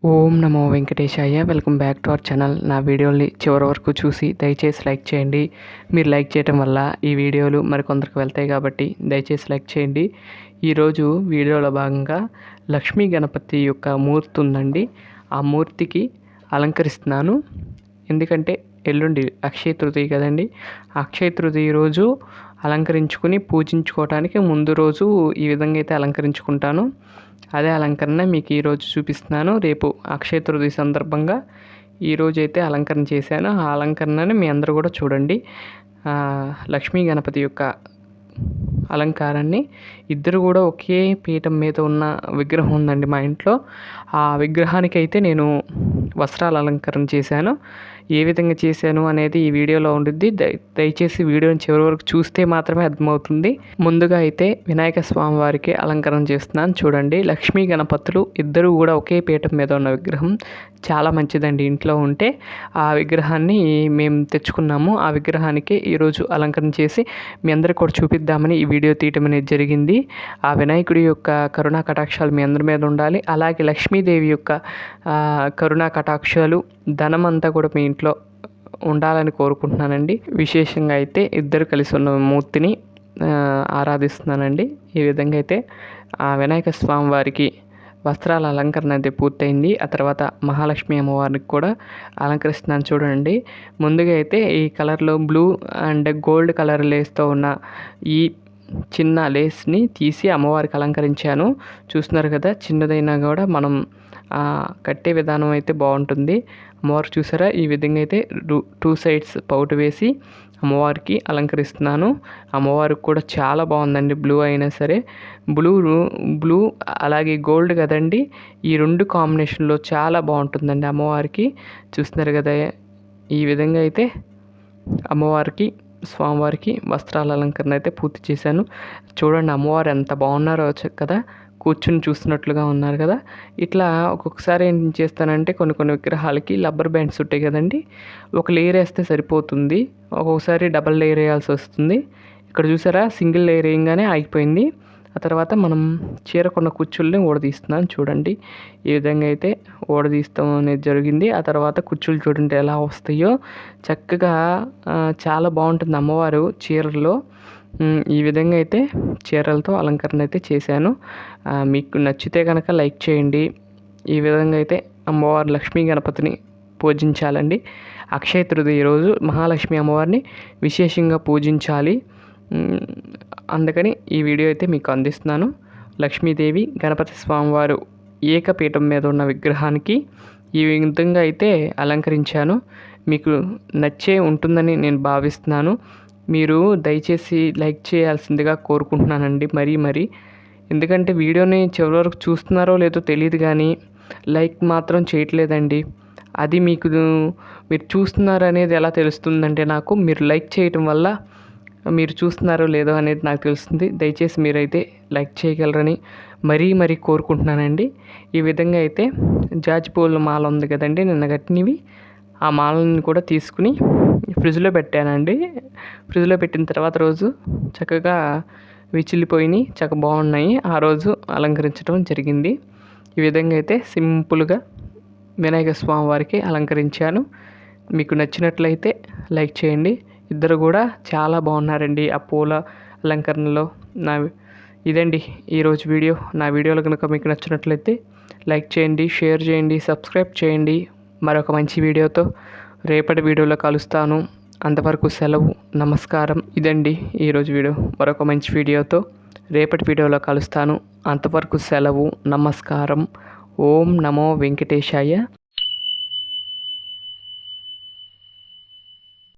Om Namo Venkatesaya. Welcome back to our channel. నా వీడియోని చివరి వరకు చూసి దయచేసి లైక్ చేయండి. మీరు లైక్ చేయడం వల్ల ఈ వీడియోలు మరికొందరికి వెళ్తాయి కాబట్టి దయచేసి లైక్ చేయండి. ఈరోజు వీడియోలో భాగంగా లక్ష్మీ గణపతి యొక్క మూర్తి ఉందండి. ఆ మూర్తికి అలంకరిస్తున్నాను. ఎందుకంటే ఎల్లుండి అక్షయ తృతీయ కదండి. అక్షయ తృతీయ రోజు అలంకరించుకుని పూజించుకోవడానికి ముందు రోజు ఈ విధంగా అయితే అలంకరించుకుంటాను. అదే అలంకరణ మీకు ఈరోజు చూపిస్తున్నాను. రేపు అక్షయ తృతీయ సందర్భంగా ఈరోజు అయితే అలంకరణ చేశాను. ఆ అలంకరణని మీ అందరూ కూడా చూడండి. లక్ష్మీ గణపతి యొక్క అలంకారాన్ని ఇద్దరు కూడా ఒకే పీఠం మీద ఉన్న విగ్రహం ఉందండి మా ఇంట్లో. ఆ విగ్రహానికి అయితే నేను వస్త్రాల అలంకరణ చేశాను. ఏ విధంగా చేశాను అనేది ఈ వీడియోలో ఉంటుంది. దయచేసి వీడియోని చివరి వరకు చూస్తే మాత్రమే అర్థమవుతుంది. ముందుగా అయితే వినాయక స్వామి వారికి అలంకరణ చేస్తున్నాను చూడండి. లక్ష్మీ గణపతులు ఇద్దరు కూడా ఒకే పీఠం మీద ఉన్న విగ్రహం చాలా మంచిదండి. ఇంట్లో ఉంటే ఆ విగ్రహాన్ని మేము తెచ్చుకున్నాము. ఆ విగ్రహానికి ఈరోజు అలంకరణ చేసి మీ అందరికీ కూడా చూపిద్దామని ఈ వీడియో తీయటం అనేది జరిగింది. ఆ వినాయకుడి యొక్క కరుణా కటాక్షాలు మీ అందరి మీద ఉండాలి. అలాగే లక్ష్మీదేవి యొక్క కరుణా కటాక్షాలు ధనం అంతా కూడా మీ ఇంట్లో ఉండాలని కోరుకుంటున్నానండి. విశేషంగా అయితే ఇద్దరు కలిసి ఉన్న మూర్తిని ఆరాధిస్తున్నానండి. ఈ విధంగా అయితే ఆ వినాయక స్వామి వారికి వస్త్రాల అలంకరణ అయితే పూర్తయింది. ఆ తర్వాత మహాలక్ష్మి అమ్మవారికి కూడా అలంకరిస్తున్నాను చూడండి. ముందుగా అయితే ఈ కలర్లో బ్లూ అండ్ గోల్డ్ కలర్ లేస్తో ఉన్న ఈ చిన్న లేస్ని తీసి అమ్మవారికి అలంకరించాను. చూస్తున్నారు కదా, చిన్నదైనా కూడా మనం కట్టే విధానం అయితే బాగుంటుంది. అమ్మవారికి చూసారా, ఈ విధంగా అయితే టూ సైడ్స్ పౌటు వేసి అమ్మవారికి అలంకరిస్తున్నాను. అమ్మవారికి కూడా చాలా బాగుందండి. బ్లూ అయినా సరే బ్లూ అలాగే గోల్డ్ కదండి, ఈ రెండు కాంబినేషన్లో చాలా బాగుంటుందండి అమ్మవారికి. చూస్తున్నారు కదా, ఈ విధంగా అయితే అమ్మవారికి స్వామివారికి వస్త్రాల అలంకరణ అయితే పూర్తి చేశాను. చూడండి అమ్మవారు ఎంత బాగున్నారో కదా, కూర్చుని చూస్తున్నట్లుగా ఉన్నారు కదా. ఇట్లా ఒక్కొక్కసారి ఏం చేస్తానంటే కొన్ని విగ్రహాలకి రబ్బర్ బ్యాండ్స్ ఉంటాయి కదండి, ఒక లేయర్ వేస్తే సరిపోతుంది. ఒక్కొక్కసారి డబల్ లేయర్ వేయాల్సి వస్తుంది. ఇక్కడ చూసారా, సింగిల్ లేయర్ వేయగానే ఆగిపోయింది. ఆ తర్వాత మనం చీరకున్న కుచ్చుల్ని ఊడదీస్తున్నాను చూడండి. ఈ విధంగా అయితే ఊడదీస్తాం అనేది జరిగింది. ఆ తర్వాత కుచ్చులు చూడండి ఎలా వస్తాయో, చక్కగా చాలా బాగుంటుంది అమ్మవారు చీరల్లో. ఈ విధంగా అయితే చీరలతో అలంకరణ అయితే చేశాను. మీకు నచ్చితే కనుక లైక్ చేయండి. ఈ విధంగా అయితే అమ్మవారు లక్ష్మీ గణపతిని పూజించాలండి. అక్షయ తృతీయ రోజు మహాలక్ష్మి అమ్మవారిని విశేషంగా పూజించాలి. అందుకని ఈ వీడియో అయితే మీకు అందిస్తున్నాను. లక్ష్మీదేవి గణపతి స్వామివారు ఏకపీఠం మీద ఉన్న విగ్రహానికి ఈ విధంగా అయితే అలంకరించాను. మీకు నచ్చే ఉంటుందని నేను భావిస్తున్నాను. మీరు దయచేసి లైక్ చేయాల్సిందిగా కోరుకుంటున్నానండి మరీ. ఎందుకంటే వీడియోని చివరి వరకు చూస్తున్నారో లేదో తెలియదు కానీ లైక్ మాత్రం చేయట్లేదండి. అది మీరు చూస్తున్నారు అనేది ఎలా తెలుస్తుందంటే నాకు మీరు లైక్ చేయటం వల్ల మీరు చూస్తున్నారో లేదో అనేది నాకు తెలుస్తుంది. దయచేసి మీరైతే లైక్ చేయగలరని మరీ కోరుకుంటున్నానండి. ఈ విధంగా అయితే జాజి పూల మాల ఉంది కదండి నిన్న కట్టినవి, ఆ మాలని కూడా తీసుకుని ఫ్రిడ్జ్లో పెట్టానండి. ఫ్రిడ్జ్లో పెట్టిన తర్వాత రోజు చక్కగా విచిల్లిపోయినాయి, చక్కగా బాగున్నాయి. ఆ రోజు అలంకరించడం జరిగింది. ఈ విధంగా అయితే సింపుల్గా వినాయక స్వామి వారికి అలంకరించాను. మీకు నచ్చినట్లయితే లైక్ చేయండి. ఇద్దరు కూడా చాలా బాగున్నారండి ఆ పూల అలంకరణలో. ఇదండి ఈరోజు వీడియో. నా వీడియోలు కనుక మీకు నచ్చినట్లయితే లైక్ చేయండి, షేర్ చేయండి, సబ్స్క్రైబ్ చేయండి. మరొక మంచి వీడియోతో రేపటి వీడియోలో కలుస్తాను. అంతవరకు సెలవు, నమస్కారం. ఇదండి ఈరోజు వీడియో. మరొక మంచి వీడియోతో రేపటి వీడియోలో కలుస్తాను. అంతవరకు సెలవు, నమస్కారం. ఓం నమో వెంకటేశాయ.